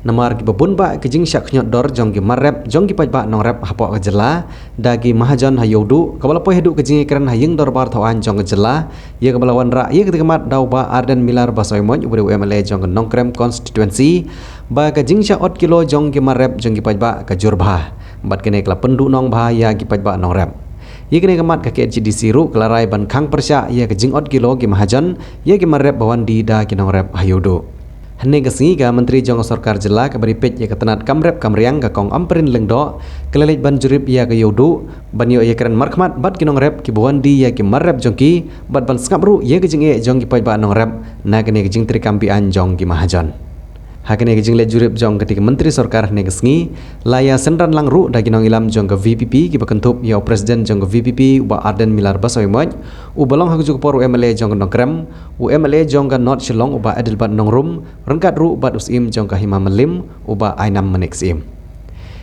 Namar ki babun ba ke jing syak nyot dor jong ki marep jong ki paj ba nong rep hapok ke jela dagi mahajan hayodu kabala poy hedu ke jing kran haying dor bar thawan jong ke jela ye kabala wan ra ye kemat dau ba Arden Milar Basoy Moj ubri UMLA jong ke Nongkrem constituency ba ke jing syak ot kilo jong ki marep jong ki paj ba ke jurba bat kene kala pendu nong ba ya ki paj ba nong rep ye kene kemat ka KHDC ru kelarai ban khang persya ye ke jing ot kilo ki mahajan ye ki marep bawan di da ki nong rep hayodu Hene kesingi ka Menteri Jong Sarkar Jela ke beri pej ya ketenat kamrep kamriang ka kong amperin lengdo kelelej ban jurip ya ke yodu ban yo ya keren markhmat bat kinong rep ki bawandi ya ki marrep jongki bat ban skap ru ya ke jing e jong ki paj ba nong rep na kene ke jing tri kampi an jong ki mahajan hakene ke jing le jurip jong ketika Menteri Sarkar hene kesingi laya senran lang ru da kinong ilam jong ke VPP ki bakentup ya Presiden jong ke VPP wa Arden Milar Basoy Moj u balong hak juk por UMLA jong ke Nongkrem UMLA jong ke North Shillong uba adil bat nongrum rengkat ru bat usim jong ke Hima Melim uba ainam meneksim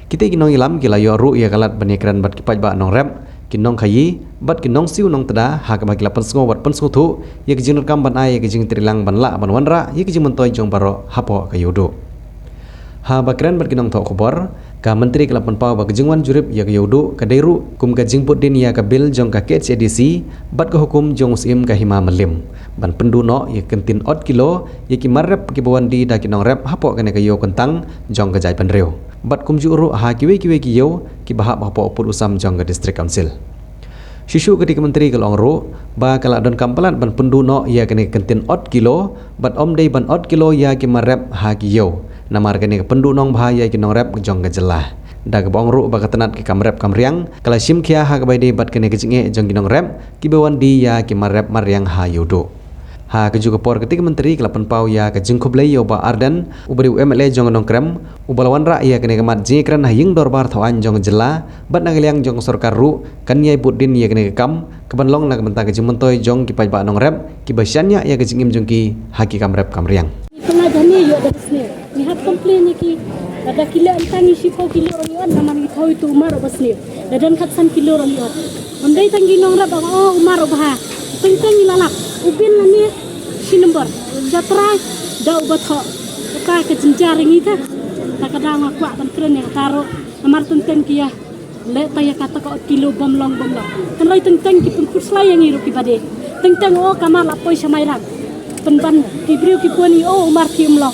kita kinong ilam kila yo ru ya kalat banekran bat kipaj ba nong rep kinong khayi bat kinong siu nong tada hak ba kila pensngo bat pensngo thu ye kijing rekam ban ai ye kijing trilang ban la ban wanra ye kijing mentoy jong baro hapo ka yodo ha bakran bat kinong tho khobor ka menteri kala penpau ba kijingwan jurip ya ka yodo ka deiru kum ka jingput din ya ka bil jong ka KHDC bat ka hukum jong usim ka Hima Melim ban pendu no ye kentin ot kilo ye ki marrep ki bawandi da kinong rep hapo kane ka yo kentang jong ka jai panreu bat kum juru ha kiwe ki yo ki bahap hapo put usam jong ka district council Shishu ketika menteri kalong ro ba kala don kampalat ban pendu no ya kane kentin ot kilo bat om dei ban ot kilo ya ki marrep ha ki yo namar kane pendu nong bahaya ki nong rep jong ka jelah da ka bong ro ba ketenat ki kamrep kamriang kala sim khia ha ka bai de bat kane kijinge jong ki nong rep ki bawandi ya ki marrep mariang ha yodo ha ke juga por ketika menteri kala penpau ya ke jingkub le yo ba Arden ubri UMLA jong Nongkrem ubalawan ra ya kene kemat jingkran haying dor bar thawan jong jela bat nagaliang jong sarkar ru kan yai budin ya kene kam kebanlong na kementa ke jingmentoy jong ki paj ba nong rep ki basyanya ya ke jingim jong ki haki kamrep kamriang kena jani yo dari sini lihat komplain ki ada kilo antani sipo kilo orang naman itaw itu umar basni dan katsan kilo orang andai tangi nong rep oh umar bah tengteng ilalak ubin nani si nomor jatra da ubatho ka ke jenjaring ita ta kadang aku akan keren yang taruh nomor tenteng kia le taya kata ko kilo bomlong kan lai tenteng ki pun kurslai yang iru ki bade tenteng oh kamar lapoi samairan penban ki briu ki poni oh umar ki umlong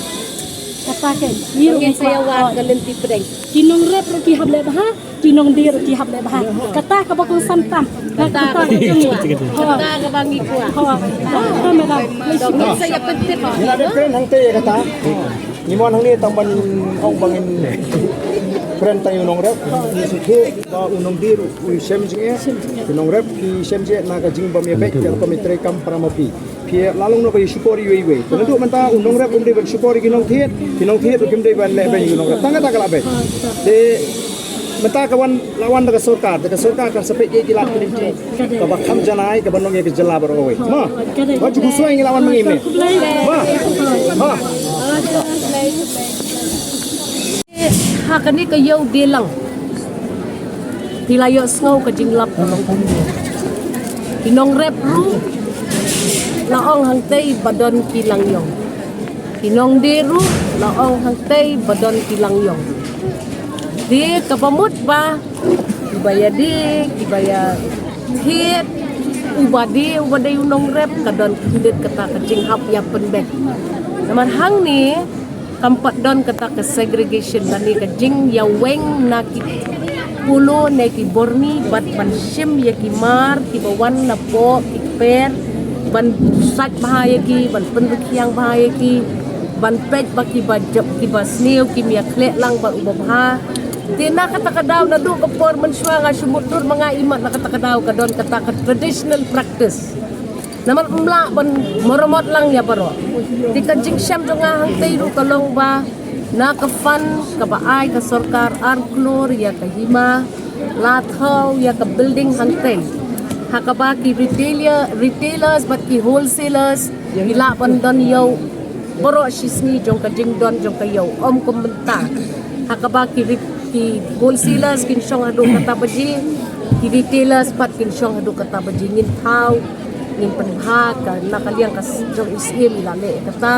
kata ke iru saya war galenti pedeng kinong rep ki hable bah kinong dir ki hable bah kata ka bakong santam kata ka bangi kuah saya pentit ila de kren hang te kata ni mon hang ni tamban ong bangin kren tayo nong rep ni sukhe ba unong dir u semje nong rep ki semje na ka jing bam ye bek yang komitre kam pramapi pie lalong no ba supori we tentu menta unong rep umde ban supori kinong thiet kim de ban le ben unong rep tanga takala be de menta kawan lawan dengan sarkar kan sampai ye kilat kelinci ka bakam janai ka banong ye ke jela baro we ma ba ju suai ngi lawan mangim ma hak ni ke yo dilang dilayo snow ke jinglap kinong rep ru laong hang tei badon kilang yong kinong deru laong hang tei badon kilang yong di kapamut ba ibaya hit ubadi unong rep kadon kindet kata kecing hap ya penbeh naman hang ni kampat don kata ke segregation nani kecing ya weng naki pulo neki borni bat ban sim ya kimar ki bawan na po ikper ban sak bahaya ki ban pendukiang bahaya ki ban pej baki bajab ki basniu ki mia klek lang ba ubah Tina kata kadaw na do kapor mensua nga sumutur mga imat na kata kadaw kadon kata traditional practice. Naman umla ban moromot lang ya baro. Di ka jingsyam do nga hangtay ro kalong ba na ka fan ka baay ka sarkar arklor ya ka hima lathaw ya ka building hangtay. Hakaba ki retailers bat ki wholesalers ila ban don yo baro sisni jong ka jingdon jong ka yo om kumenta. Hakaba ki wholesalers kinsyong hadu kata baji ki retailers pat kinsyong hadu kata baji ngin thaw ngin penha ka nakaliang ka jong isim ilale kata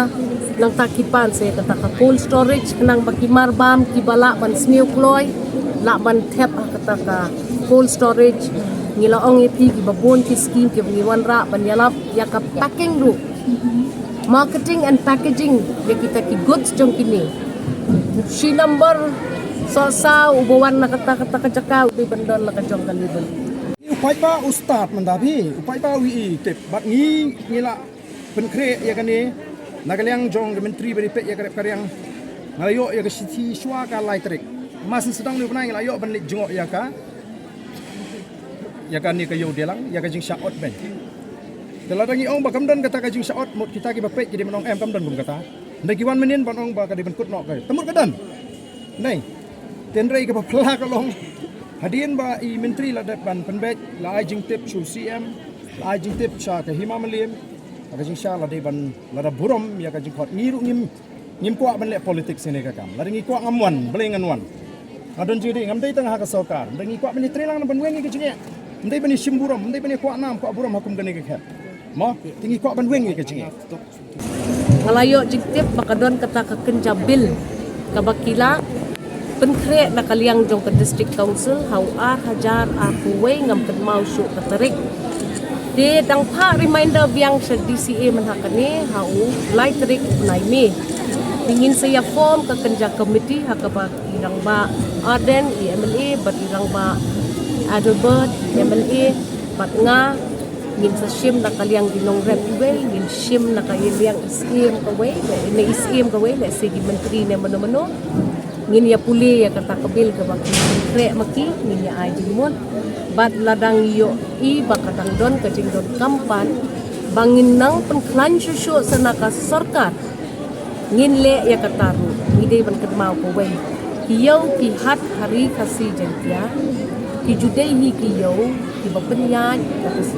nang takipan saya kata ka cold storage nang bakimar bam kibala ban smew kloy la ban tap kata ka cold storage ngilaong iti kibabon ki scheme ki ngiwan ra ban yalap ya ka packing ru marketing and packaging ya kita ki goods jong kini si number sa ubawan na kata-kata kajaka ubi bandon la kajong kalibon upai ba ustad mandabi upai ba wi tip bat ngila penkre ya kani nagaliang jong menteri beri pek ya karyang ngalayo ya siti shwa ka elektrik masih sedang ni benang ngalayo ban jengok ya kan ni kayo delang ya ka jing shot ben Daladang iong bakamdan kata ka jing shot mot kita ki bapek jadi menong kamdan bum kata ndagi wan menin ban ong ba ka di ben kut nok ka temur kadan nei tenrei ka pala ka long Hadian ba i menteri la depan penbet la ai jing tip chu CM la ai jing tip sha ka hima malim ka jing sha la de ban la da burom ya ka jing khot ngiru ngim kwa ban le politik sini ka kam la ngi kwa ngamwan belengan wan adon jiri ngam dei tang ha ka sokar ngi kwa ban trelang ban wengi ka jing ndai ban simburom ndai ban kwa nam kwa burom hakum ka ne ka khat mo tingi kwa ban wengi ka jing ngalayo jing tip bakadon kata ka kenjabil ka bakila penkre nakaliang jong ke district council hau hajar kuwe ngam kenmau syuk katarik de dang pa reminder biang sa DCA manhakane hau laitrik naimi ingin saya form ke kenja committee hakaba irang ba Aden MLA bat irang ba Adelbert MLA bat nga ngin sa sim nakaliang dinong rep we ngin sim nakaliang iskim kawe ne iskim kawe le segi menteri ne mano ngin ya puli ya kata kabil ke baki kre maki ngin ya ai jimon bat ladang yo I bakadang don ke jing don kampan bangin nang penklan susu sanaka sarkar ngin le ya kata ru ngide ban kedmau ko we kiyau ki hat hari kasi jentia ki judai hi kiyau ki bapenya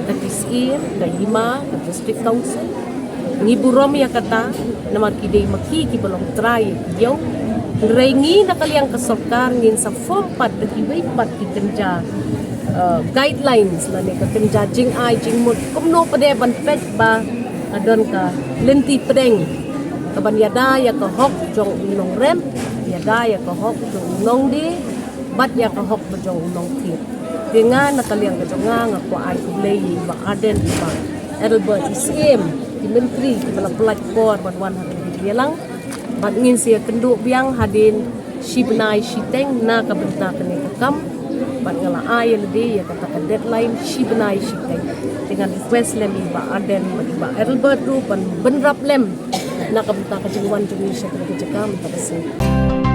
ka kisir ka hima ka district council ngiburom ya kata nama kidei maki ki belum try kiyau Rengi nakaliang kasokar ngin sa form pat de kiway pat kikenja guidelines la ne ka kenja jing ai jing mut kumno pade ban pet ba adon ka lenti pedeng ka ban yada ya ka hok jong nong rem yada ya ka hok jong nong di bat ya ka hok jong nong kit dengan nakaliang ka jong nga ko ai kulay ba Aden ba Albert ICM di menteri di bala platform ban 100 dia lang bat ngin sia kenduk biang hadin shibnai shiteng na kabenta kene kam bat ngala ay ledi ya kata deadline shibnai shiteng dengan request lem ba Aden ba Albert ru ban benrap lem na kabenta ka jingwan jumi sya kene kam ta